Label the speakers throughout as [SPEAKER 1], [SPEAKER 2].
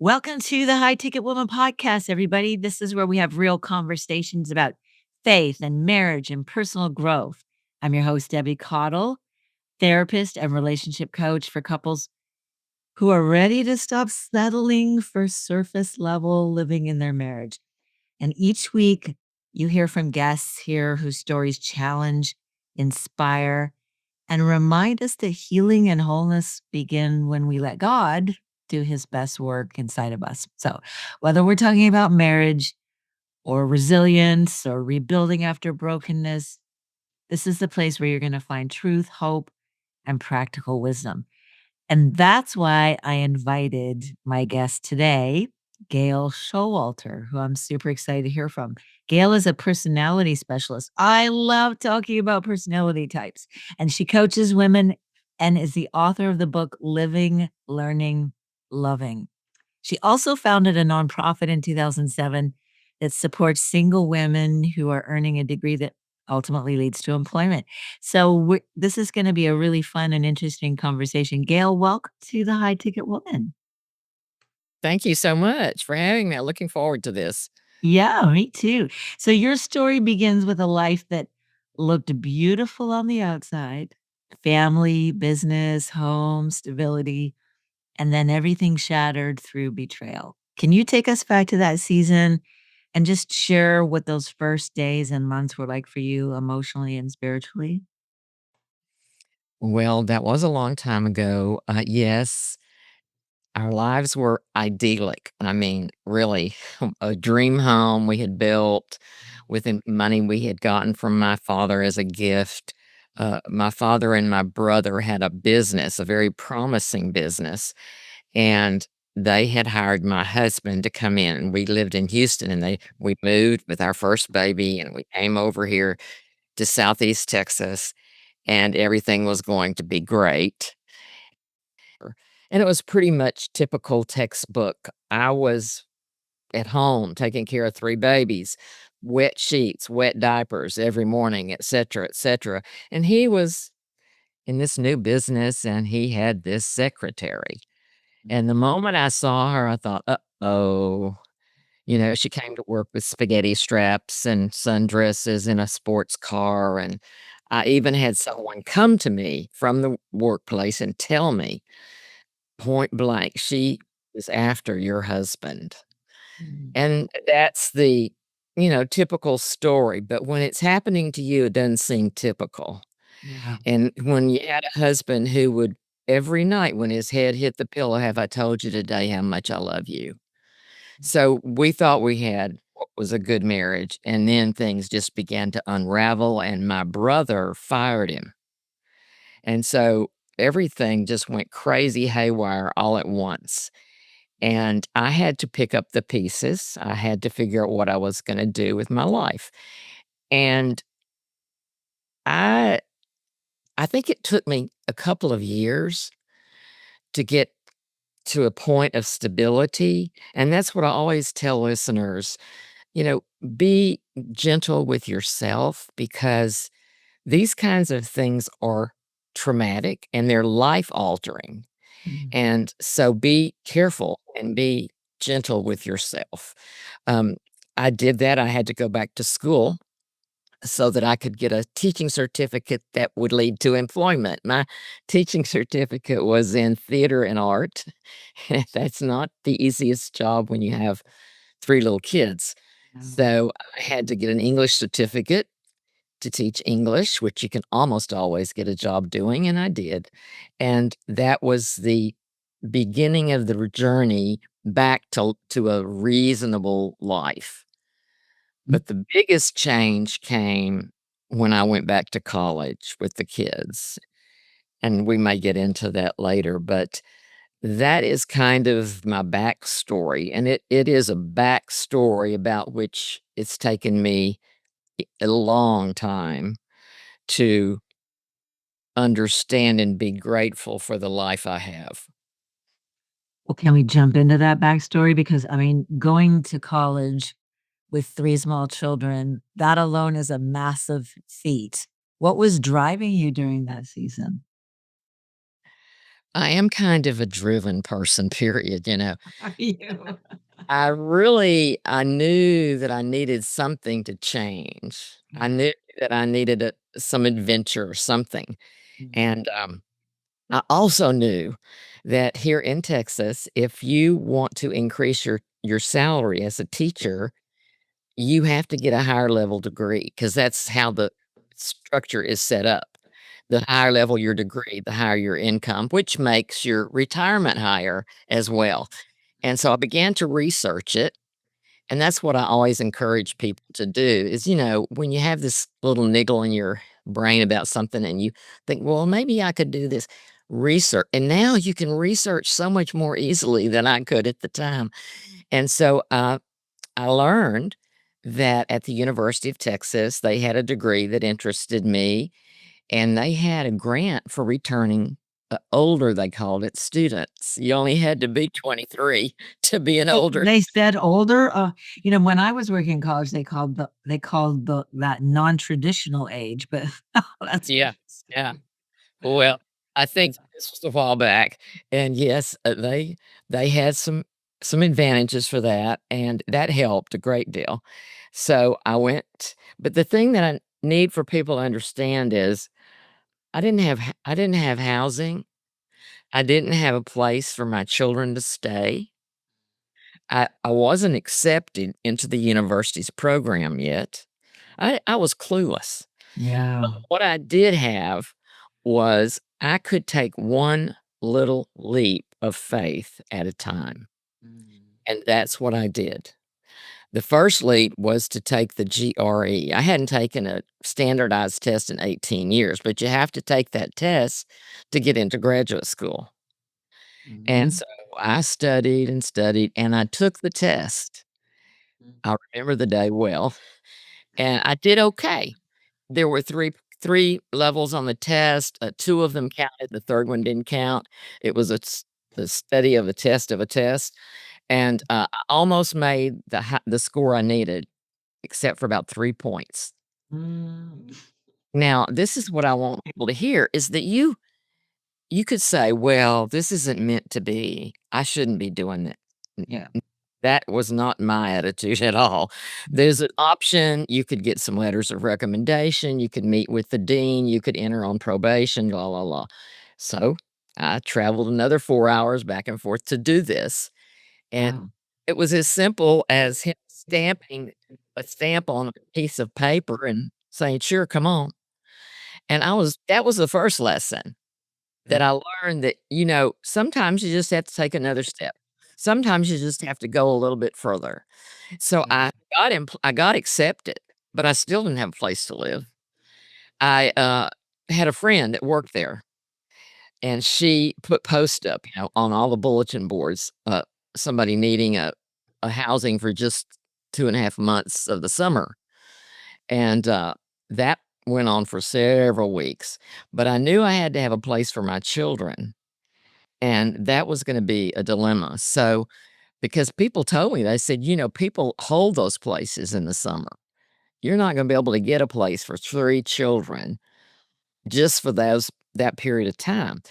[SPEAKER 1] Welcome to the High Ticket Woman podcast, everybody. This is where we have real conversations about faith and marriage and personal growth. I'm your host, Debbie Caudle, therapist and relationship coach for couples who are ready to stop settling for surface level living in their marriage. And each week, you hear from guests here whose stories challenge, inspire, and remind us that healing and wholeness begin when we let God do his best work inside of us. So, whether we're talking about marriage or resilience or rebuilding after brokenness, this is the place where you're going to find truth, hope, and practical wisdom. And that's why I invited my guest today, Gail Showalter, who I'm super excited to hear from. Gail is a personality specialist. I love talking about personality types, and she coaches women and is the author of the book Living, Learning, Loving. She also founded a nonprofit in 2007 that supports single women who are earning a degree that ultimately leads to employment. So this is going to be a really fun and interesting conversation. Gail, welcome to the High Ticket Woman.
[SPEAKER 2] Thank you so much for having me. I'm looking forward to this.
[SPEAKER 1] Yeah, me too. So your story begins with a life that looked beautiful on the outside, family, business, home, stability, and then everything shattered through betrayal. Can you take us back to that season and just share what those first days and months were like for you emotionally and spiritually?
[SPEAKER 2] Well, that was a long time ago. Yes, our lives were idyllic. I mean, really, a dream home we had built with the money we had gotten from my father as a gift. My father and my brother had a business, a very promising business, and they had hired my husband to come in. We lived in Houston, and we moved with our first baby, and we came over here to Southeast Texas, and everything was going to be great. And it was pretty much typical textbook. I was at home taking care of 3 babies, wet sheets, wet diapers every morning, etcetera, etcetera. And he was in this new business, and he had this secretary. And the moment I saw her, I thought, "Uh-oh." She came to work with spaghetti straps and sundresses in a sports car, and I even had someone come to me from the workplace and tell me point blank, "She is after your husband."
[SPEAKER 1] Mm,
[SPEAKER 2] And that's the, typical story, but when it's happening to you, it doesn't seem typical.
[SPEAKER 1] yeah.
[SPEAKER 2] And when you had a husband who would every night when his head hit the pillow, "Have I told you today how much I love you?" So we thought we had what was a good marriage, and then things just began to unravel, and my brother fired him. And so everything just went crazy haywire all at once. And I had to pick up the pieces. I had to figure out what I was going to do with my life. And I I think it took me a couple of years to get to a point of stability, and that's what I always tell listeners, you know, be gentle with yourself because these kinds of things are traumatic and they're life altering.
[SPEAKER 1] Mm.
[SPEAKER 2] And so be careful and be gentle with yourself. Um, I did that. I had to go back to school so that I could get a teaching certificate that would lead to employment. My teaching certificate was in theater and art. That's not the easiest job when you have 3 little kids.
[SPEAKER 1] Yeah.
[SPEAKER 2] So I had to get an English certificate to teach English, which you can almost always get a job doing, and I did. And that was the beginning of the journey back to a reasonable life.
[SPEAKER 1] Mm.
[SPEAKER 2] But the biggest change came when I went back to college with the kids, and we may get into that later, but that is kind of my backstory, and it is a backstory about which it's taken me a long time to understand and be grateful for the life I have.
[SPEAKER 1] Well, can we jump into that backstory? Because I mean, going to college with 3 small children, that alone is a massive feat. What was driving you during that season?
[SPEAKER 2] I am kind of a driven person, period, you know?
[SPEAKER 1] Are you?
[SPEAKER 2] I knew that I needed something to change. I
[SPEAKER 1] Yeah.
[SPEAKER 2] knew that I needed some adventure or something,
[SPEAKER 1] Mhm.
[SPEAKER 2] and, I also knew that here in Texas, if you want to increase your salary as a teacher, you have to get a higher level degree because that's how the structure is set up. The higher level your degree, the higher your income, which makes your retirement higher as well. And so I began to research it, and that's what I always encourage people to do is, when you have this little niggle in your brain about something and you think, well, maybe I could do this, research. And now you can research so much more easily than I could at the time. And so I learned that at the University of Texas, they had a degree that interested me, and they had a grant for returning older, they called it, students. You only had to be 23 to be an
[SPEAKER 1] Oh,
[SPEAKER 2] older.
[SPEAKER 1] they said older? When I was working in college, they called that non-traditional age, but that's
[SPEAKER 2] Yeah, yeah. Well, I think this was a while back, and yes, they had some advantages for that, and that helped a great deal. So I went, but the thing that I need for people to understand is I didn't have housing. I didn't have a place for my children to stay. I wasn't accepted into the university's program yet. I was clueless. But
[SPEAKER 1] Yeah.
[SPEAKER 2] what I did have was I could take one little leap of faith at a time,
[SPEAKER 1] Mm.
[SPEAKER 2] and that's what I did. The first leap was to take the GRE. I hadn't taken a standardized test in 18 years, but you have to take that test to get into graduate school. And
[SPEAKER 1] Mhm.
[SPEAKER 2] so I studied and studied, and I took the test. I remember the day well, and I did okay. There were 3 levels on the test, 2 of them counted, the 3rd one didn't count. It was a study of a test of a test, and, I almost made the score I needed, except for about 3 points.
[SPEAKER 1] Mm.
[SPEAKER 2] Now, this is what I want people to hear, is that you could say, "Well, this isn't meant to be. I shouldn't be doing it."
[SPEAKER 1] Yeah.
[SPEAKER 2] That was not my attitude at all. There's an option, you could get some letters of recommendation, you could meet with the dean, you could enter on probation, la, la, la. So, I traveled another 4 hours back and forth to do this, and
[SPEAKER 1] Wow.
[SPEAKER 2] it was as simple as him stamping a stamp on a piece of paper and saying, "Sure, come on." And that was the first lesson that I learned that, sometimes you just have to take another step. Sometimes you just have to go a little bit further. So I got accepted, but I still didn't have a place to live. I, had a friend that worked there, and she put post up, on all the bulletin boards, somebody needing a housing for just 2.5 months of the summer, and, that went on for several weeks, but I knew I had to have a place for my children, and that was gonna be a dilemma. So because people told me, they said, "People hold those places in the summer. You're not gonna be able to get a place for 3 children just for that period of time."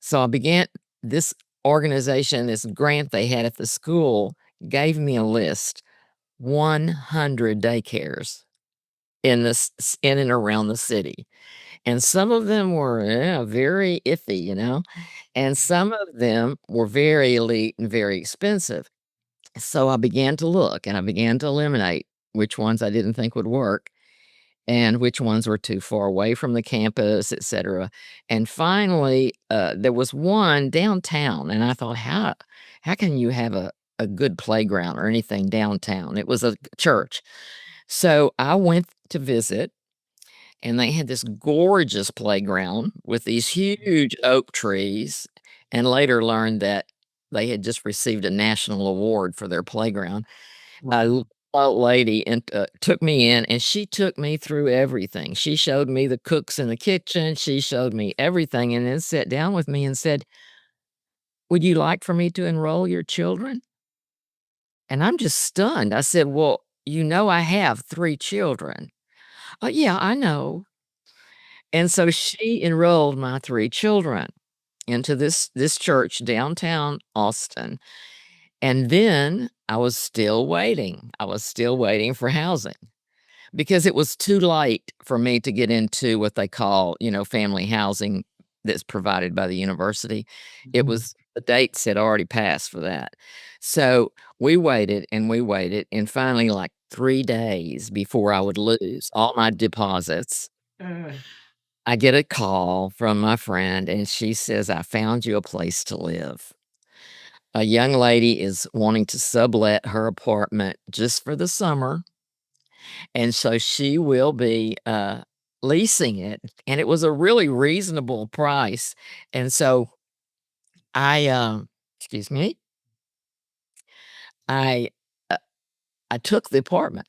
[SPEAKER 2] So I began this organization, this grant they had at the school gave me a list, 100 daycares in and around the city, and some of them were, yeah, very iffy, and some of them were very elite and very expensive. So I began to look, and I began to eliminate which ones I didn't think would work and which ones were too far away from the campus, etcetera. And finally, there was one downtown, and I thought, how can you have a good playground or anything downtown? It was a church. So I went to visit, and they had this gorgeous playground with these huge oak trees, and later learned that they had just received a national award for their playground. A
[SPEAKER 1] Wow.
[SPEAKER 2] old lady took me in, and she took me through everything. She showed me the cooks in the kitchen, she showed me everything, and then sat down with me and said, "Would you like for me to enroll your children?" And I'm just stunned. I said, "Well, I have 3 children." "Oh, yeah, I know." And so she enrolled my 3 children. into this church downtown Austin, and then I was still waiting. I was still waiting for housing because it was too late for me to get into what they call, family housing that's provided by the university. It
[SPEAKER 1] Mhm.
[SPEAKER 2] was the dates had already passed for that. So, we waited, and finally, like 3 days before I would lose all my deposits,
[SPEAKER 1] Uh,
[SPEAKER 2] I get a call from my friend, and she says, "I found you a place to live. A young lady is wanting to sublet her apartment just for the summer, and so she will be, leasing it," and it was a really reasonable price, and so I, excuse me, I, uh, I took the apartment.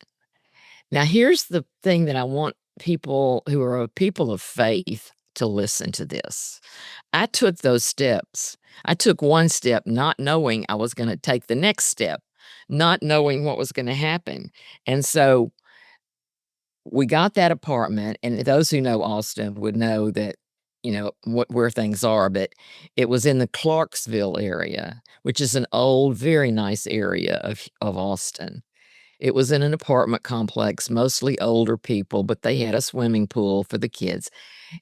[SPEAKER 2] Now here's the thing that I want people who are people of faith to listen to this. I took those steps. I took one step not knowing I was gonna take the next step, not knowing what was gonna happen, and so we got that apartment, and those who know Austin would know that, where things are, but it was in the Clarksville area, which is an old, very nice area of Austin. It was in an apartment complex, mostly older people, but they had a swimming pool for the kids,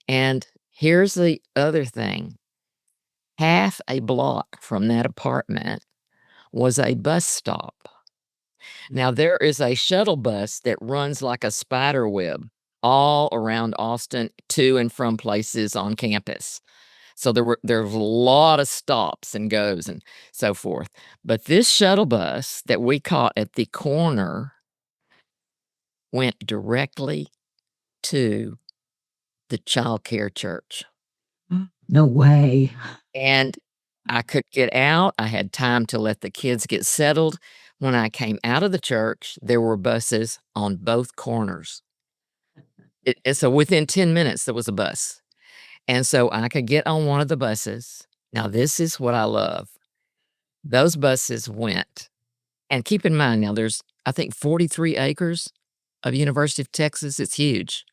[SPEAKER 2] and here's the other thing, half a block from that apartment was a bus stop. Now there is a shuttle bus that runs like a spider web all around Austin to and from places on campus. So there's a lot of stops and goes and so forth. But this shuttle bus that we caught at the corner went directly to the childcare church.
[SPEAKER 1] no way.
[SPEAKER 2] And I could get out. I had time to let the kids get settled. When I came out of the church, there were buses on both corners. And so within 10 minutes, there was a bus. And so I could get on one of the buses. Now, this is what I love. Those buses went, and keep in mind now, there's, I think, 43 acres of University of Texas. It's huge.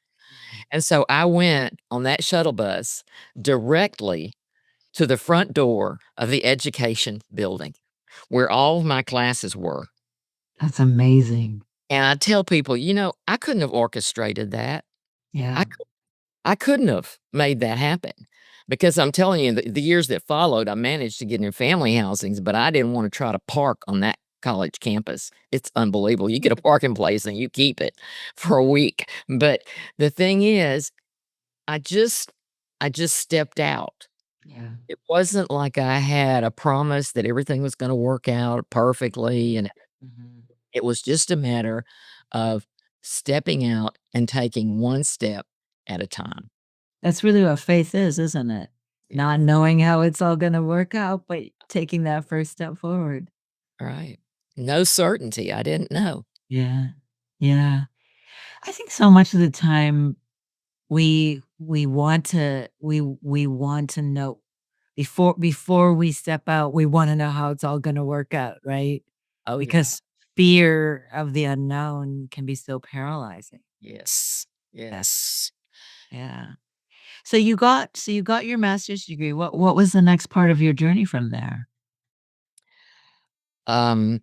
[SPEAKER 2] And so I went on that shuttle bus directly to the front door of the education building where all of my classes were.
[SPEAKER 1] That's amazing.
[SPEAKER 2] And I tell people, I couldn't have orchestrated that. I
[SPEAKER 1] Yeah.
[SPEAKER 2] cou I couldn't have made that happen because I'm telling you, the years that followed, I managed to get in family housings, but I didn't wanna try to park on that college campus. It's unbelievable. You get a parking place and you keep it for a week. But the thing is, I just I just stepped out.
[SPEAKER 1] Yeah.
[SPEAKER 2] It wasn't like I had a promise that everything was gonna work out perfectly, and
[SPEAKER 1] Mhm.
[SPEAKER 2] it was just a matter of stepping out and taking one step at a time.
[SPEAKER 1] That's really what faith is, isn't it?
[SPEAKER 2] Yeah,
[SPEAKER 1] Not knowing how it's all gonna work out, but taking that first step forward.
[SPEAKER 2] right. No certainty, I didn't know.
[SPEAKER 1] Yeah. Yeah. I think so much of the time we want to know before we step out, we wanna know how it's all gonna work out, right?
[SPEAKER 2] Oh, yeah.
[SPEAKER 1] Because fear of the unknown can be so paralyzing.
[SPEAKER 2] Yes. Yes.
[SPEAKER 1] Yeah. So you got your master's degree. What was the next part of your journey from there?
[SPEAKER 2] Um,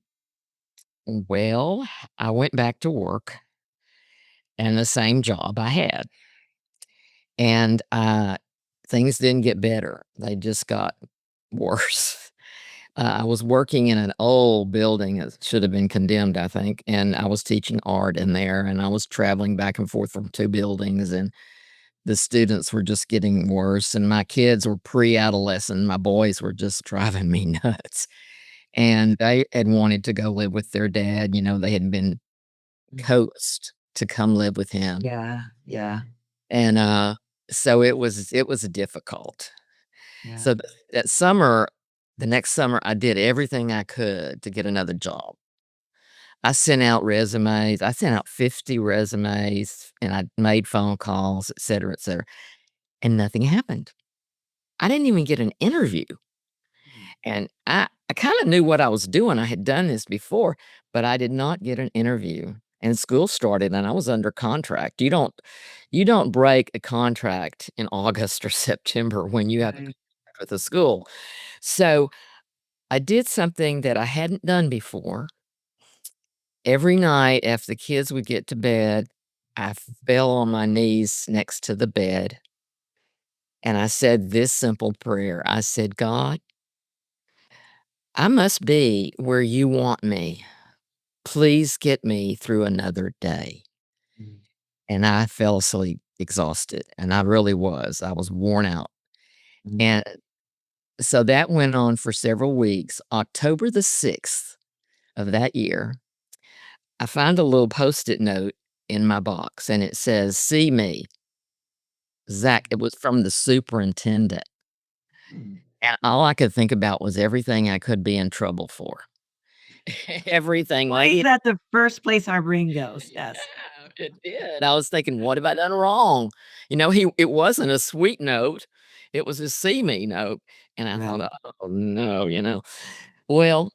[SPEAKER 2] well, I went back to work and the same job I had, and, things didn't get better, they just got worse. I was working in an old building that should have been condemned, I think, and I was teaching art in there, and I was traveling back and forth from 2 buildings, and the students were just getting worse, and my kids were pre-adolescent, my boys were just driving me nuts, and they had wanted to go live with their dad, they had been
[SPEAKER 1] Mm.
[SPEAKER 2] coaxed to come live with him,
[SPEAKER 1] Yeah, yeah,
[SPEAKER 2] and, so it was difficult.
[SPEAKER 1] yeah.
[SPEAKER 2] So, that summer the next summer, I did everything I could to get another job. I sent out resumes. I sent out 50 resumes, and I made phone calls, etcetera, and nothing happened. I didn't even get an interview,
[SPEAKER 1] Mm.
[SPEAKER 2] and I kinda knew what I was doing. I had done this before, but I did not get an interview, and school started, and I was under contract. You don't break a contract in August or September when you have
[SPEAKER 1] Right.
[SPEAKER 2] with the school. So, I did something that I hadn't done before. Every night after the kids would get to bed, I fell on my knees next to the bed, and I said this simple prayer. I said, "God, I must be where you want me. Please get me through another day."
[SPEAKER 1] Mm.
[SPEAKER 2] And I fell asleep exhausted, and I really was. I was worn out.
[SPEAKER 1] Mm.
[SPEAKER 2] And so that went on for several weeks. October the 6th of that year, I find a little Post-it note in my box, and it says, "See me, Zach." It was from the superintendent,
[SPEAKER 1] Mm.
[SPEAKER 2] and all I could think about was everything I could be in trouble for. Everything,
[SPEAKER 1] Why
[SPEAKER 2] like
[SPEAKER 1] is that the first place our brain goes? Yes.
[SPEAKER 2] yeah, it did. I was thinking, "What have I done wrong?" It wasn't a sweet note, it was a "see me" note, and I thought,
[SPEAKER 1] Right.
[SPEAKER 2] "Oh, no." Well,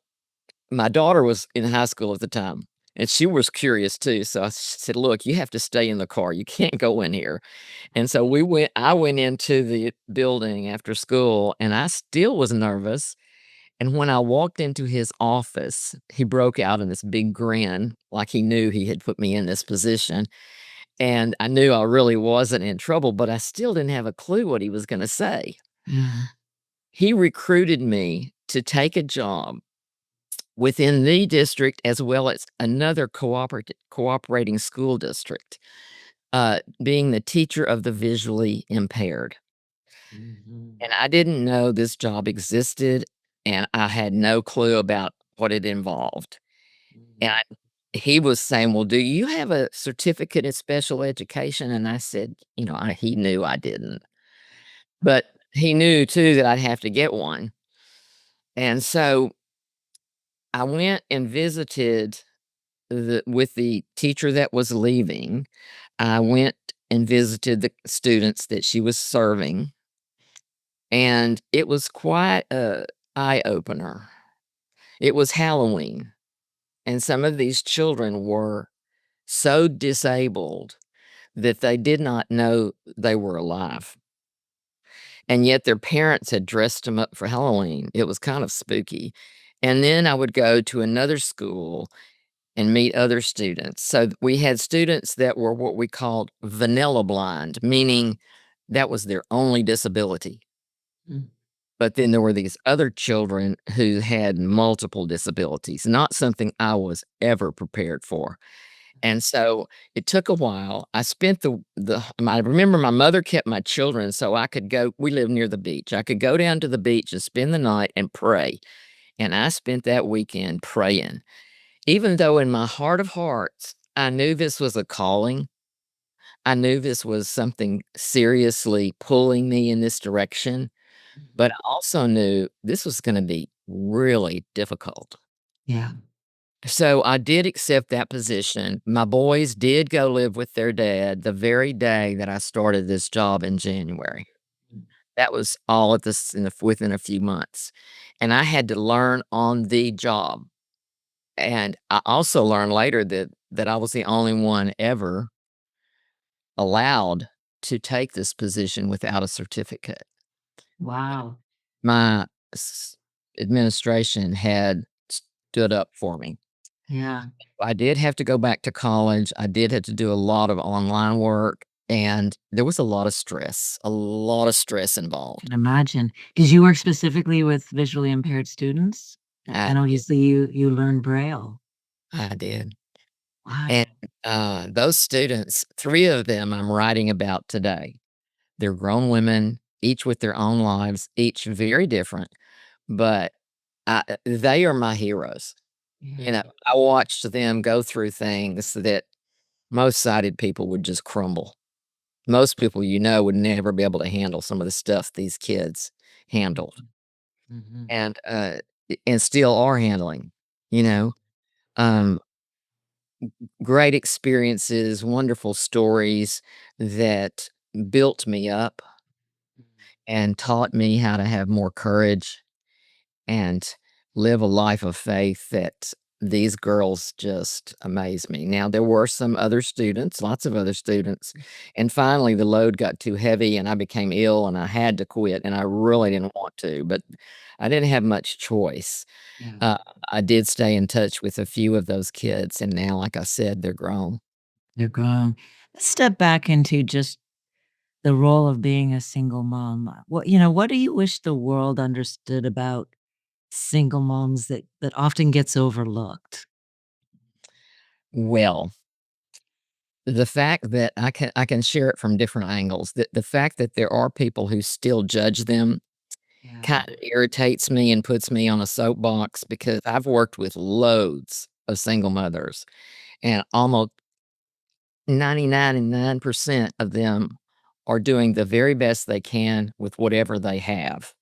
[SPEAKER 2] my daughter was in high school at the time, and she was curious too, so I said, "Look, you have to stay in the car, you can't go in here." And so I went into the building after school, and I still was nervous, and when I walked into his office, he broke out in this big grin, like he knew he had put me in this position, and I knew I really wasn't in trouble, but I still didn't have a clue what he was gonna say.
[SPEAKER 1] Yeah.
[SPEAKER 2] He recruited me to take a job within the district as well as another cooperating school district, being the teacher of the visually impaired.
[SPEAKER 1] Mhm.
[SPEAKER 2] And I didn't know this job existed, and I had no clue about what it involved. And
[SPEAKER 1] Mhm.
[SPEAKER 2] he was saying, "Well, do you have a certificate in special education?" And I said, he knew I didn't, but he knew too that I'd have to get one. And so I went and visited with the teacher that was leaving. I went and visited the students that she was serving, and it was quite a eye opener. It was Halloween, and some of these children were so disabled that they did not know they were alive, and yet their parents had dressed them up for Halloween. It was kind of spooky. And then I would go to another school and meet other students. So we had students that were what we called vanilla blind, meaning that was their only disability.
[SPEAKER 1] Mm.
[SPEAKER 2] But then there were these other children who had multiple disabilities, not something I was ever prepared for. And so it took a while. I spent I remember my mother kept my children so I could go. We live near the beach. I could go down to the beach and spend the night and pray. And I spent that weekend praying. Even though in my heart of hearts, I knew this was a calling, I knew this was something seriously pulling me in this direction, but
[SPEAKER 1] Mhm.
[SPEAKER 2] I also knew this was gonna be really difficult.
[SPEAKER 1] Yeah.
[SPEAKER 2] So I did accept that position. My boys did go live with their dad the very day that I started this job in January.
[SPEAKER 1] Mm.
[SPEAKER 2] That was all at this within a few months, and I had to learn on the job. And I also learned later that I was the only one ever allowed to take this position without a certificate.
[SPEAKER 1] Wow.
[SPEAKER 2] My s administration had stood up for me.
[SPEAKER 1] Yeah.
[SPEAKER 2] I did have to go back to college. I did have to do a lot of online work, and there was a lot of stress involved.
[SPEAKER 1] Can imagine. Did you work specifically with visually impaired students?
[SPEAKER 2] I
[SPEAKER 1] And
[SPEAKER 2] did.
[SPEAKER 1] obviously you learned Braille.
[SPEAKER 2] I did.
[SPEAKER 1] Wow.
[SPEAKER 2] And, those students, 3 of them I'm writing about today. They're grown women, each with their own lives, each very different, but they are my heroes.
[SPEAKER 1] Yeah.
[SPEAKER 2] I watched them go through things that most sighted people would just crumble. Most people would never be able to handle some of the stuff these kids handled
[SPEAKER 1] Mhm.
[SPEAKER 2] and, and still are handling, you know? Um, Great experiences, wonderful stories that built me up and taught me how to have more courage and live a life of faith that these girls just amaze me. Now, there were some other students, lots of other students, and finally the load got too heavy and I became ill and I had to quit, and I really didn't want to, but I didn't have much choice.
[SPEAKER 1] Yeah.
[SPEAKER 2] Uh, I did stay in touch with a few of those kids, and now, like I said, they're grown.
[SPEAKER 1] You're grown. Let's step back into just the role of being a single mom. What do you wish the world understood about single moms that often gets overlooked?
[SPEAKER 2] Well, the fact that I can share it from different angles, the fact that there are people who still judge them
[SPEAKER 1] Yeah.
[SPEAKER 2] kinda irritates me and puts me on a soapbox because I've worked with loads of single mothers, and almost 99.9% of them are doing the very best they can with whatever they have.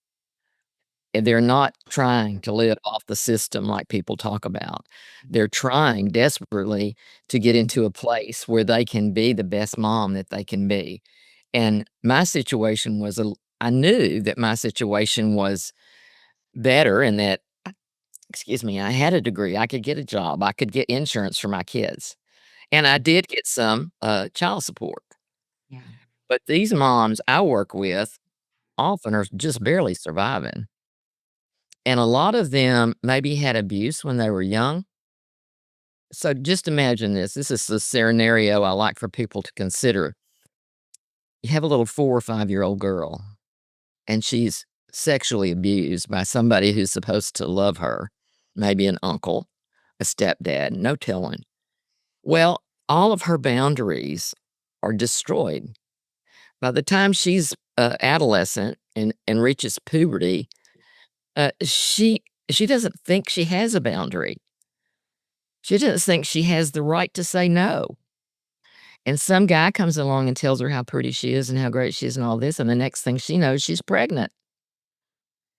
[SPEAKER 2] And they're not trying to live off the system like people talk about. They're trying desperately to get into a place where they can be the best mom that they can be. And my situation was I knew that my situation was better and that excuse me, I had a degree, I could get a job, I could get insurance for my kids, and I did get some, child support.
[SPEAKER 1] Yeah.
[SPEAKER 2] But these moms I work with often are just barely surviving, and a lot of them maybe had abuse when they were young. So just imagine this is the scenario I like for people to consider. You have a little 4 or 5-year-old girl, and she's sexually abused by somebody who's supposed to love her, maybe an uncle, a stepdad, no telling. Well, all of her boundaries are destroyed. By the time she's, adolescent and reaches puberty, she doesn't think she has a boundary. She doesn't think she has the right to say no. And some guy comes along and tells her how pretty she is and how great she is and all this, and the next thing she knows, she's pregnant.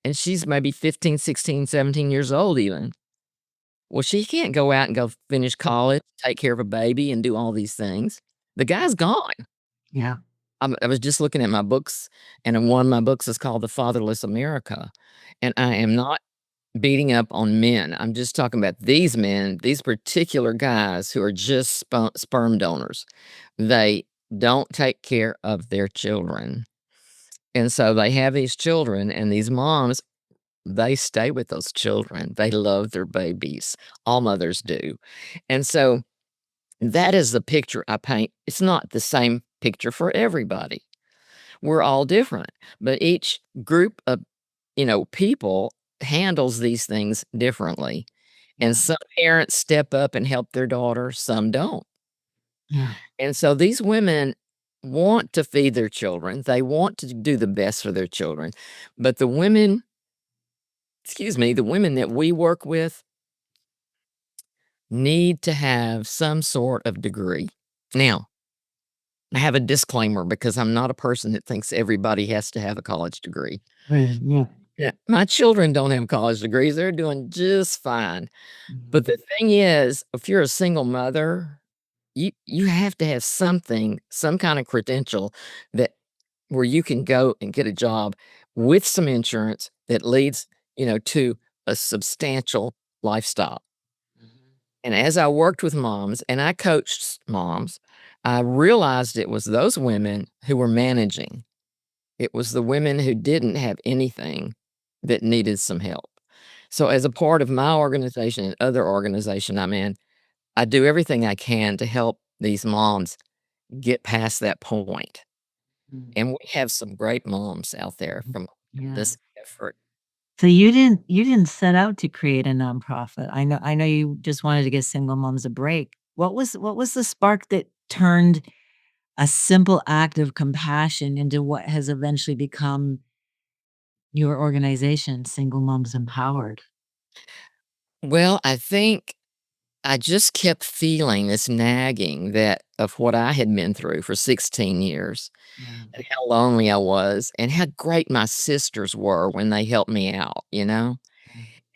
[SPEAKER 2] And she's maybe 15, 16, 17 years old even. Well, she can't go out and go finish college, take care of a baby, and do all these things. The guy's gone.
[SPEAKER 1] Yeah.
[SPEAKER 2] I was just looking at my books, and one of my books is called The Fatherless America, and I am not beating up on men. I'm just talking about these men, these particular guys who are just sperm donors. They don't take care of their children, and so they have these children, and these moms, they stay with those children. They love their babies. All mothers do, and so that is the picture I paint. It's not the same picture for everybody. We're all different, but each group of, people handles these things differently. And
[SPEAKER 1] Yeah.
[SPEAKER 2] some parents step up and help their daughter, some don't.
[SPEAKER 1] Yeah.
[SPEAKER 2] And so these women want to feed their children. They want to do the best for their children. But the women that we work with need to have some sort of degree. Now, I have a disclaimer because I'm not a person that thinks everybody has to have a college degree.
[SPEAKER 1] Right. Yeah.
[SPEAKER 2] Yeah. My children don't have college degrees. They're doing just fine. But
[SPEAKER 1] Mhm.
[SPEAKER 2] the thing is, if you're a single mother, you have to have something, some kind of credential that where you can go and get a job with some insurance that leads, to a substantial lifestyle.
[SPEAKER 1] Mhm.
[SPEAKER 2] And as I worked with moms and I coached moms, I realized it was those women who were managing. It was the women who didn't have anything that needed some help. So as a part of my organization and other organization I'm in, I do everything I can to help these moms get past that point.
[SPEAKER 1] Mhm.
[SPEAKER 2] And we have some great moms out there from
[SPEAKER 1] Yeah.
[SPEAKER 2] this effort.
[SPEAKER 1] So you didn't set out to create a nonprofit. I know you just wanted to give single moms a break. What was the spark that turned a simple act of compassion into what has eventually become your organization, Single Moms Empowered?
[SPEAKER 2] Well, I think I just kept feeling this nagging that of what I had been through for 16 years
[SPEAKER 1] Yeah.
[SPEAKER 2] and how lonely I was and how great my sisters were when they helped me out, you know?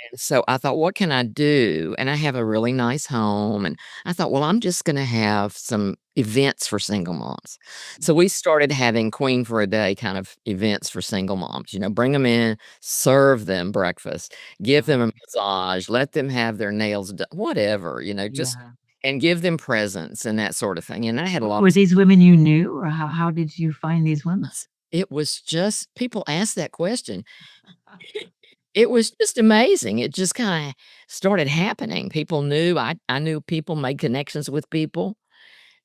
[SPEAKER 2] And so I thought, "What can I do?" And I have a really nice home, and I thought, "Well, I'm just gonna have some events for single moms." So we started having queen for a day kind of events for single moms, bring them in, serve them breakfast, give them
[SPEAKER 1] Wow.
[SPEAKER 2] a massage, let them have their nails done, whatever, just
[SPEAKER 1] Yeah.
[SPEAKER 2] and give them presents and that sort of thing, and I had a lot.
[SPEAKER 1] Were these women you knew, or how did you find these women?
[SPEAKER 2] It was just people ask that question. It was just amazing. It just kinda started happening. People knew I knew people, made connections with people,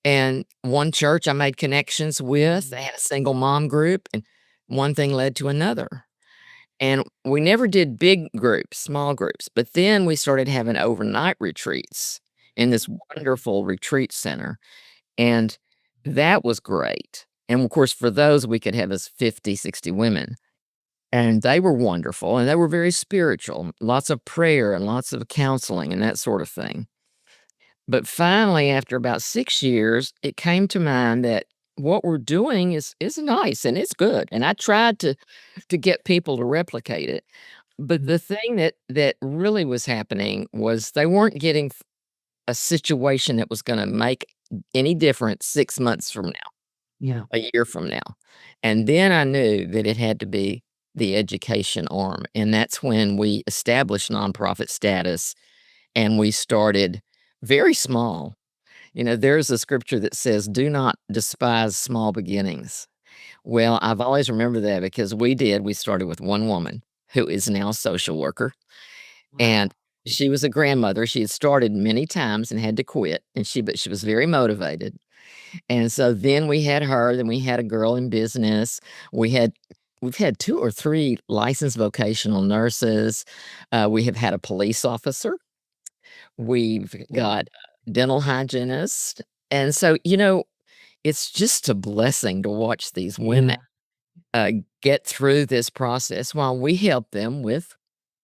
[SPEAKER 2] and one church I made connections with, they
[SPEAKER 1] Mhm.
[SPEAKER 2] had a single mom group, and one thing led to another, and we never did big groups, small groups, but then we started having overnight retreats in this wonderful retreat center, and that was great, and, of course, for those, we could have as 50, 60 women. And they were wonderful, and they were very spiritual, lots of prayer and lots of counseling and that sort of thing. But finally, after about 6 years, it came to mind that what we're doing is nice and it's good, and I tried to get people to replicate it. But
[SPEAKER 1] Mhm.
[SPEAKER 2] the thing that really was happening was they weren't getting a situation that was gonna make any difference 6 months from now,
[SPEAKER 1] Yeah.
[SPEAKER 2] a year from now. And then I knew that it had to be the education arm, and that's when we established nonprofit status and we started very small. There's a scripture that says, "Do not despise small beginnings." Well, I've always remembered that because we started with one woman who is now a social worker, and
[SPEAKER 1] Wow.
[SPEAKER 2] she was a grandmother. She had started many times and had to quit, but she was very motivated. And so then we had her, then we had a girl in business. We had we've had 2 or 3 licensed vocational nurses. We have had a police officer. We've
[SPEAKER 1] Wow.
[SPEAKER 2] got a dental hygienist. And so, it's just a blessing to watch these women,
[SPEAKER 1] Yeah.
[SPEAKER 2] uh, get through this process while we help them with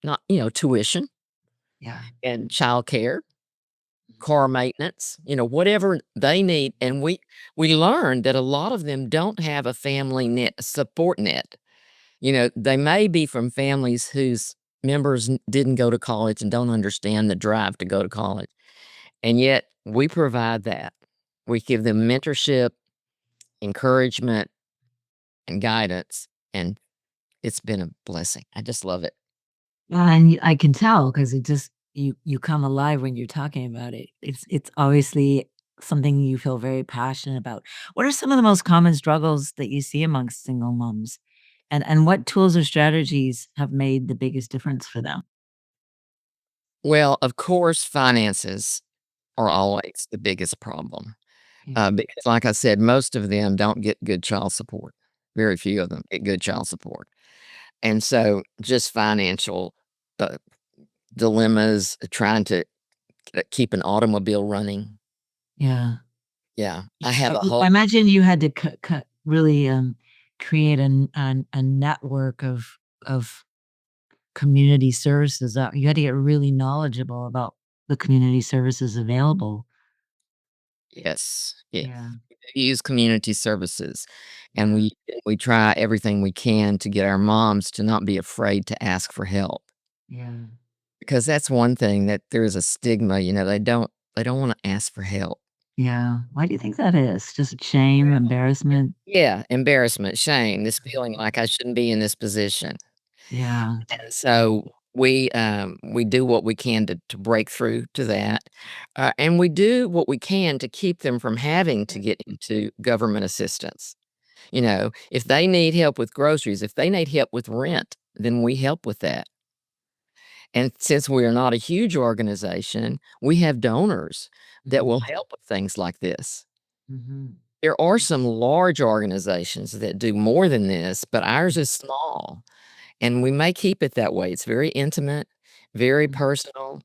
[SPEAKER 2] not tuition
[SPEAKER 1] Yeah.
[SPEAKER 2] and childcare, car maintenance, whatever they need, and we learned that a lot of them don't have a family net support net. They may be from families whose members didn't go to college and don't understand the drive to go to college, and yet we provide that. We give them mentorship, encouragement, and guidance, and it's been a blessing. I just love it.
[SPEAKER 1] And I can tell because it just you come alive when you're talking about it. It's obviously something you feel very passionate about. What are some of the most common struggles that you see amongst single moms? And what tools or strategies have made the biggest difference for them?
[SPEAKER 2] Well, of course, finances are always the biggest problem.
[SPEAKER 1] Yeah.
[SPEAKER 2] Because like I said, most of them don't get good child support. Very few of them get good child support. And so just financial, uh, dilemmas, trying to, keep an automobile running.
[SPEAKER 1] Yeah.
[SPEAKER 2] Yeah, I have a
[SPEAKER 1] I
[SPEAKER 2] whole.
[SPEAKER 1] imagine you had to cut really, create a network of community services, you had to get really knowledgeable about the community services available.
[SPEAKER 2] Yes, yes.
[SPEAKER 1] Yeah,
[SPEAKER 2] We use community services, and
[SPEAKER 1] yeah,
[SPEAKER 2] we try everything we can to get our moms to not be afraid to ask for help,
[SPEAKER 1] yeah,
[SPEAKER 2] because that's one thing that there is a stigma, they don't wanna ask for help.
[SPEAKER 1] yeah. Why do you think that is? Just shame, embarrassment?
[SPEAKER 2] Yeah, embarrassment, shame, this feeling like I shouldn't be in this position.
[SPEAKER 1] Yeah,
[SPEAKER 2] And so we do what we can to break through to that, and we do what we can to keep them from having to get into government assistance. If they need help with groceries, if they need help with rent, then we help with that. And since we are not a huge organization, we have donors that will
[SPEAKER 1] mhm,
[SPEAKER 2] help with things like this.
[SPEAKER 1] mhm,
[SPEAKER 2] There are some large organizations that do more than this, but ours is small. And we may keep it that way. It's very intimate, very
[SPEAKER 1] mhm.
[SPEAKER 2] personal,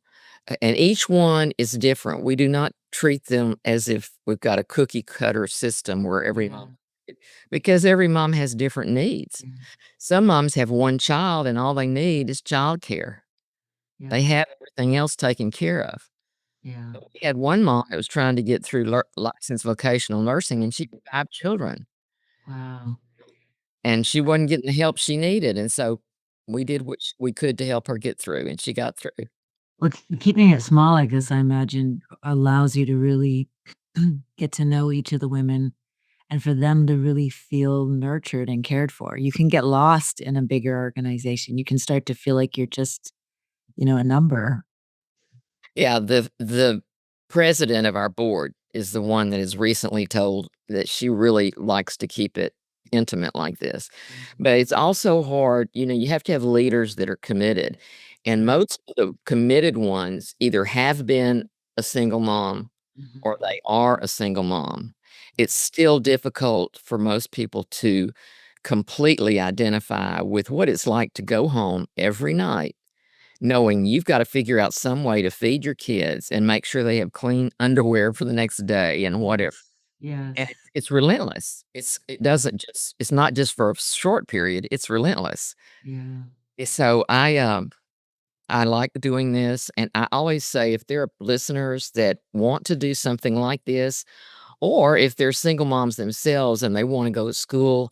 [SPEAKER 2] and each one is different. We do not treat them as if we've got a cookie cutter system where every
[SPEAKER 1] Yeah,
[SPEAKER 2] mom, because every mom has different needs.
[SPEAKER 1] yeah,
[SPEAKER 2] Some moms have one child and all they need is childcare.
[SPEAKER 1] yeah,
[SPEAKER 2] They have everything else taken care of.
[SPEAKER 1] yeah.
[SPEAKER 2] But we had one mom that was trying to get through licensed vocational nursing, and she had 5 children,
[SPEAKER 1] Wow.
[SPEAKER 2] and she wasn't getting the help she needed, and so we did what we could to help her get through, and she got through.
[SPEAKER 1] Well, keeping it small, I guess, I imagine, allows you to really get to know each of the women and for them to really feel nurtured and cared for. You can get lost in a bigger organization. You can start to feel like you're just, a number.
[SPEAKER 2] Yeah, the president of our board is the one that has recently told that she really likes to keep it intimate like this.
[SPEAKER 1] Mhm.
[SPEAKER 2] But it's also hard, you have to have leaders that are committed. And
[SPEAKER 1] Right.
[SPEAKER 2] most of the committed ones either have been a single mom
[SPEAKER 1] Mhm.
[SPEAKER 2] or they are a single mom. It's
[SPEAKER 1] Mhm.
[SPEAKER 2] still difficult for most people to completely identify with what it's like to go home every night knowing you've gotta figure out some way to feed your kids and make sure they have clean underwear for the next day and whatever.
[SPEAKER 1] Yes. Yes.
[SPEAKER 2] And it's relentless. It doesn't just it's not just for a short period, it's relentless.
[SPEAKER 1] Yeah.
[SPEAKER 2] So I like doing this, and I always say if there are listeners that want to do something like this, or if they're single moms themselves and they wanna go to school,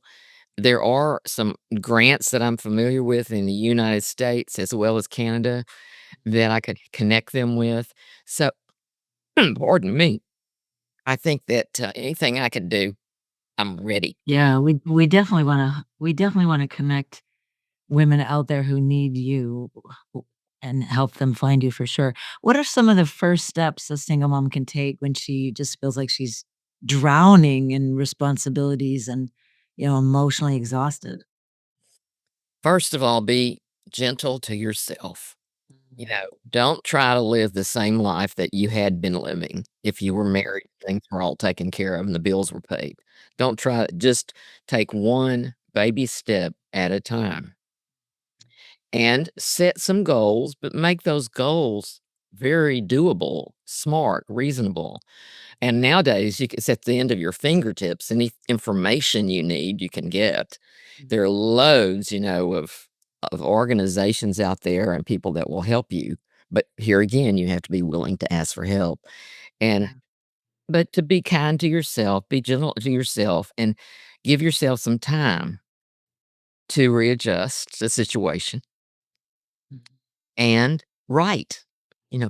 [SPEAKER 2] there are some grants that I'm familiar with in the United States as well as Canada that I could connect them with. So, pardon me, I think that, anything I could do, I'm ready.
[SPEAKER 1] Yeah, we definitely wanna connect women out there who need you and help them find you for sure. What are some of the first steps a single mom can take when she just feels like she's drowning in responsibilities and, emotionally exhausted?
[SPEAKER 2] First of all, be gentle to yourself. You
[SPEAKER 1] Mhm.
[SPEAKER 2] know, don't try to live the same life that you had been living if you were married, things were all taken care of and the bills were paid. Don't try just take one baby step at a time and set some goals, but make those goals very doable, smart, reasonable. And nowadays, it's at the end of your fingertips. Any information you need, you can get. There are loads, of organizations out there and people that will help you. But here again, you have to be willing to ask for help. And
[SPEAKER 1] Yeah.
[SPEAKER 2] but to be kind to yourself, be gentle to yourself, and give yourself some time to readjust the situation
[SPEAKER 1] Mhm.
[SPEAKER 2] and write.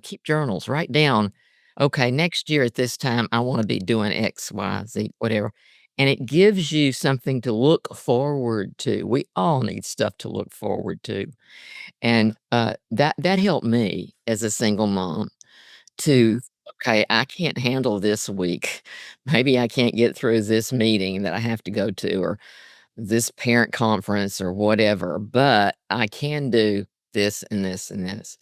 [SPEAKER 2] Keep journals, write down, okay, next year at this time, I want to be doing X, Y, Z, whatever. And it gives you something to look forward to. We all need stuff to look forward to. And that helped me as a single mom
[SPEAKER 1] Yeah.
[SPEAKER 2] to, okay, I can't handle this week. Maybe I can't get through this meeting that I have to go to or this parent conference or whatever, but I can do this and this and this.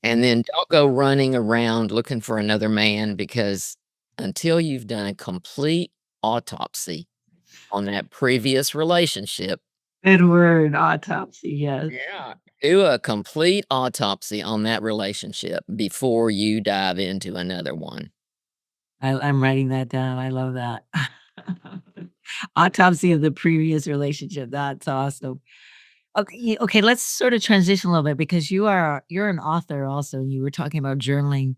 [SPEAKER 2] And
[SPEAKER 1] Mhm.
[SPEAKER 2] then don't go running around looking for another man because until you've done a complete autopsy on that previous relationship.
[SPEAKER 1] Good word, autopsy, yes.
[SPEAKER 2] Yeah. Do a complete autopsy on that relationship before you dive into another one.
[SPEAKER 1] I'm writing that down, I love that. Autopsy of the previous relationship, that's awesome. Okay, let's sort of transition a little bit because you're an author also, you were talking about journaling.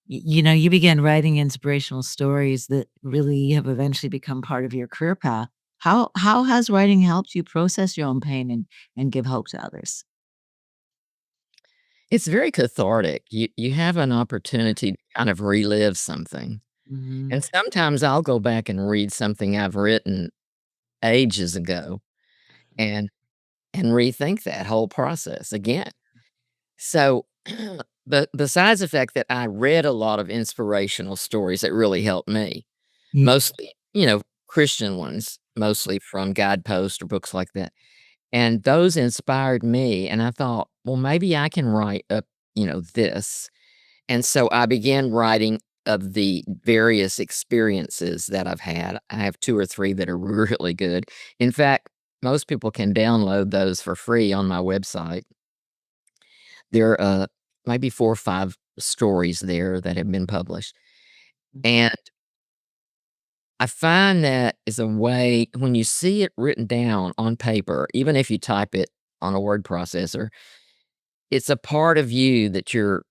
[SPEAKER 1] You began writing inspirational stories that really have eventually become part of your career path. How has writing helped you process your own pain and give hope to others?
[SPEAKER 2] It's very cathartic. You have an opportunity to kind of relive something.
[SPEAKER 1] Mhm.
[SPEAKER 2] And sometimes I'll go back and read something I've written ages ago and rethink that whole process again. So, but besides the fact that I read a lot of inspirational stories that really helped me,
[SPEAKER 1] Ye
[SPEAKER 2] mostly, Christian ones, mostly from guideposts or books like that. And those inspired me. And I thought, well, maybe I can write up, this. And so I began writing of the various experiences that I've had. I have 2 or 3 that are really good. In fact, most people can download those for free on my website. There are, maybe 4 or 5 stories there that have been published, and I find that is a way when you see it written down on paper, even if you type it on a word processor, it's a part of you that you're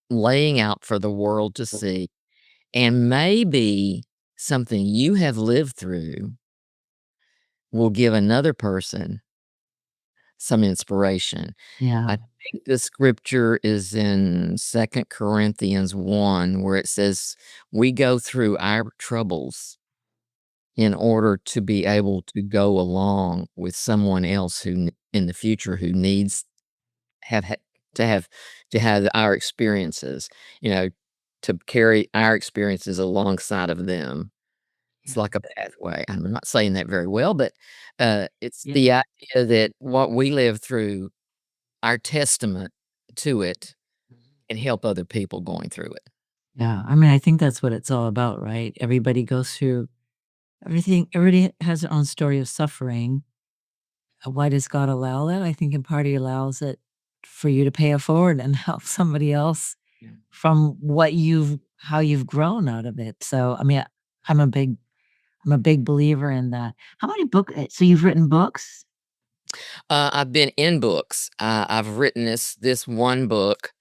[SPEAKER 2] laying out for the world to see, and maybe something you have lived through will give another person some inspiration.
[SPEAKER 1] Yeah.
[SPEAKER 2] I think the scripture is in 2 Corinthians 1 where it says, "We go through our troubles in order to be able to go along with someone else who in the future who needs have ha to have to have our experiences, you know, to carry our experiences alongside of them." It's
[SPEAKER 1] Yeah.
[SPEAKER 2] like a pathway. I'm not saying that very well, but, it's
[SPEAKER 1] Yeah.
[SPEAKER 2] the idea that what we live through, our testament to it, can help other people going through it.
[SPEAKER 1] Yeah. I mean, I think that's what it's all about, right? Everybody goes through everybody has their own story of suffering. Why does God allow that? I think in part he allows it for you to pay it forward and help somebody else
[SPEAKER 2] Yeah.
[SPEAKER 1] from what you've how you've grown out of it. So, I mean, I'm a big I'm a big believer in that. How many so you've written books?
[SPEAKER 2] I've been in books. I've written this one book,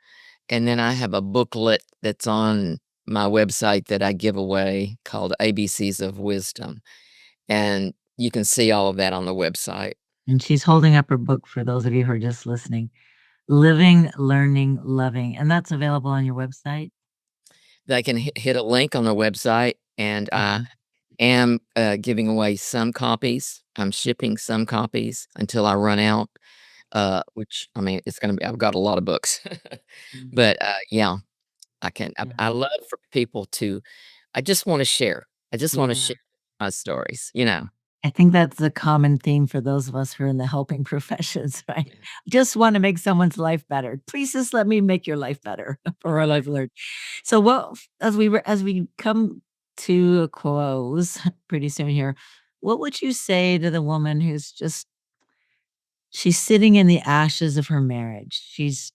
[SPEAKER 2] and then I have a booklet that's on my website that I give away called ABCs of Wisdom, and you can see all of that on the website.
[SPEAKER 1] And she's holding up her book for those of you who are just listening. Living, Learning, Loving, and that's available on your website?
[SPEAKER 2] They can hit a link on the website, and I
[SPEAKER 1] Okay.
[SPEAKER 2] am, giving away some copies. I'm shipping some copies until I run out, which, I mean, it's gonna be I've got a lot of books.
[SPEAKER 1] Mhm.
[SPEAKER 2] But, yeah,
[SPEAKER 1] Yeah.
[SPEAKER 2] I love for people to I just wanna share. I just wanna
[SPEAKER 1] Yeah.
[SPEAKER 2] share my stories, you know?
[SPEAKER 1] I think that's the common theme for those of us who are in the helping professions, right? Just wanna make someone's life better. Please just let me make your life better for what I've learned. So, what as we come to a close pretty soon here, what would you say to the woman who's just she's sitting in the ashes of her marriage? She's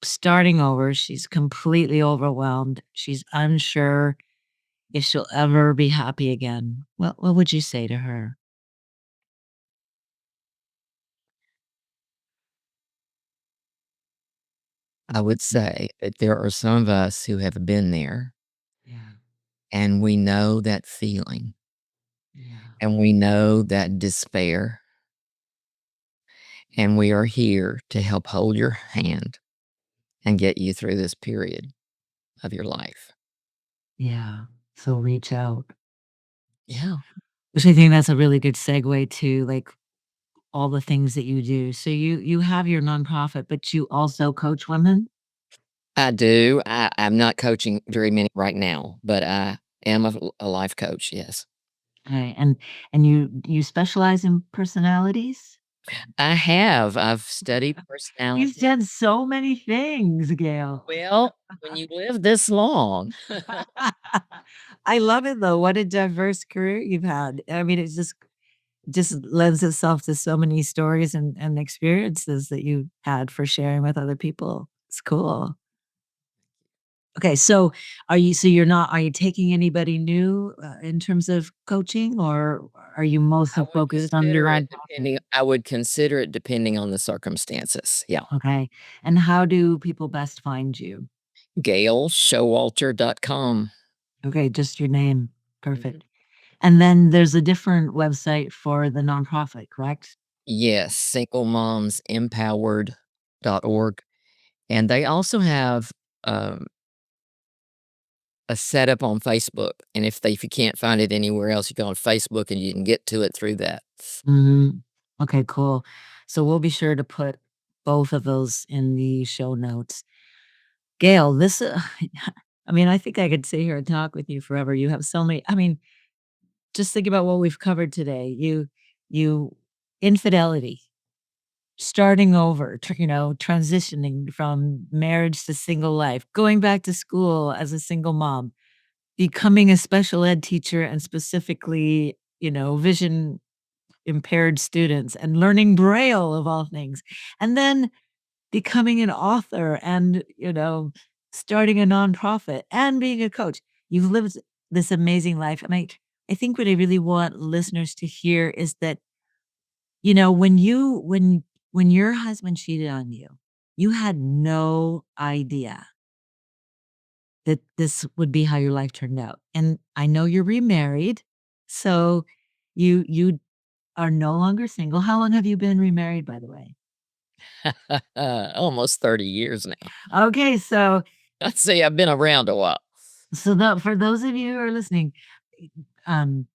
[SPEAKER 1] starting over, she's completely overwhelmed, she's unsure if she'll ever be happy again. What would you say to her?
[SPEAKER 2] I would say that there are some of us who have been there,
[SPEAKER 1] Yeah,
[SPEAKER 2] and we know that feeling,
[SPEAKER 1] yeah,
[SPEAKER 2] and we know that despair, and we are here to help hold your hand and get you through this period of your life.
[SPEAKER 1] yeah. So reach out.
[SPEAKER 2] Yeah,
[SPEAKER 1] Which I think that's a really good segue to, like, all the things that you do. So you have your nonprofit, but you also coach women?
[SPEAKER 2] I do. I'm not coaching very many right now, but I am a life coach, yes.
[SPEAKER 1] Okay, and you specialize in personalities?
[SPEAKER 2] I have. I've studied
[SPEAKER 1] You've
[SPEAKER 2] personality.
[SPEAKER 1] done so many things, Gail.
[SPEAKER 2] Well, when you live this long,
[SPEAKER 1] I love it though. What a diverse career you've had. I mean, it's just lends itself to so many stories and experiences that you had for sharing with other people. It's cool. Okay, so you're not are you taking anybody new, in terms of coaching, or are you mostly focused on your own pocket?
[SPEAKER 2] I would consider it depending on the circumstances. Yeah.
[SPEAKER 1] Okay, and how do people best find you?
[SPEAKER 2] GailShowalter.com.
[SPEAKER 1] Okay, just your name.
[SPEAKER 2] Mhm.
[SPEAKER 1] Perfect. And then there's a different website for the nonprofit, correct?
[SPEAKER 2] Yes, singlemomsempowered.org. And they also have, um, a setup on Facebook, and if you can't find it anywhere else, you go on Facebook and you can get to it through that.
[SPEAKER 1] Mhm. Okay, cool. So we'll be sure to put both of those in the show notes. Gail, this, I mean, I think I could sit here and talk with you forever. You have so many, I mean, just think about what we've covered today. You infidelity, starting over, transitioning from marriage to single life, going back to school as a single mom, becoming a special ed teacher and specifically, vision impaired students and learning braille of all things. And then becoming an author and, starting a nonprofit and being a coach. You've lived this amazing life. And I think what I really want listeners to hear is that, when your husband cheated on you, you had no idea that this would be how your life turned out. And I know you're remarried, so you are no longer single. How long have you been remarried, by the way?
[SPEAKER 2] Almost 30 years now.
[SPEAKER 1] Okay, so
[SPEAKER 2] Let's see, I've been around a while.
[SPEAKER 1] for those of you who are listening, um,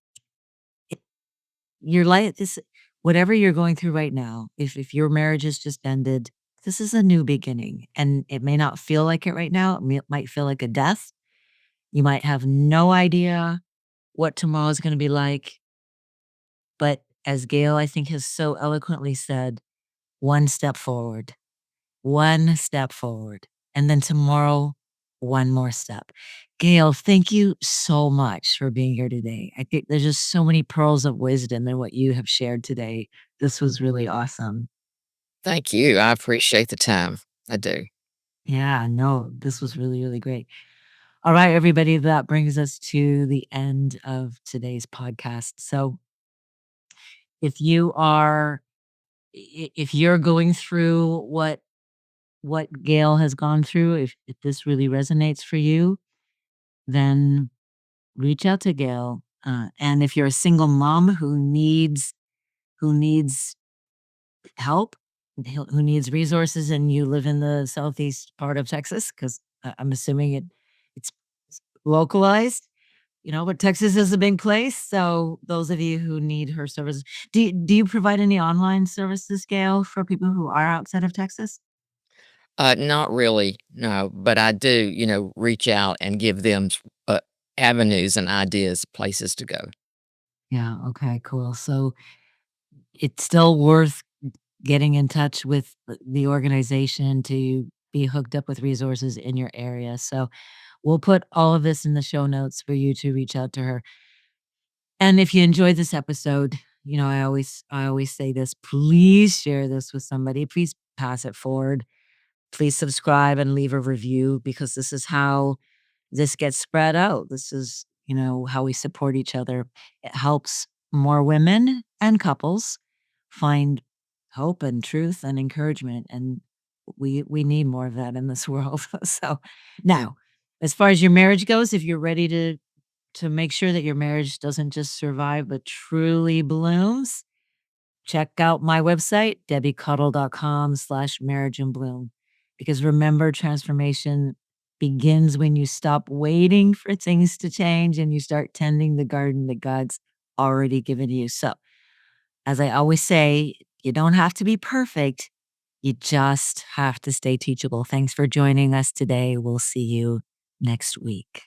[SPEAKER 1] your life this whatever you're going through right now, if your marriage has just ended, this is a new beginning, and it may not feel like it right now. It might feel like a death. You might have no idea what tomorrow is gonna be like, but as Gail, I think, has so eloquently said, "One step forward." 1 step forward, and then tomorrow, 1 more step. Gail, thank you so much for being here today. I think there's just so many pearls of wisdom in what you have shared today. This was really awesome.
[SPEAKER 2] Thank you, I appreciate the time. I do.
[SPEAKER 1] Yeah, no, this was really, really great. All right, everybody, that brings us to the end of today's podcast. So, if you are if you're going through what Gail has gone through, if this really resonates for you, then reach out to Gail. And if you're a single mom who needs help, who needs resources, and you live in the southeast part of Texas, because I'm assuming it's localized, but Texas is a big place. So those of you who need her services, do you provide any online services, Gail, for people who are outside of Texas?
[SPEAKER 2] Not really, no, but I do, reach out and give them avenues and ideas, places to go.
[SPEAKER 1] Yeah. Okay. Cool. So it's still worth getting in touch with the organization to be hooked up with resources in your area. So we'll put all of this in the show notes for you to reach out to her. And if you enjoyed this episode, I always say this, please share this with somebody. Please pass it forward. Please subscribe and leave a review, because this is how this gets spread out. This is, how we support each other. It helps more women and couples find hope and truth and encouragement, and we need more of that in this world. So, now, as far as your marriage goes, if you're ready to make sure that your marriage doesn't just survive but truly blooms, check out my website, debbiecuddle.com/marriage and bloom. Because remember, transformation begins when you stop waiting for things to change and you start tending the garden that God's already given you. So, as I always say, you don't have to be perfect. You just have to stay teachable. Thanks for joining us today. We'll see you next week.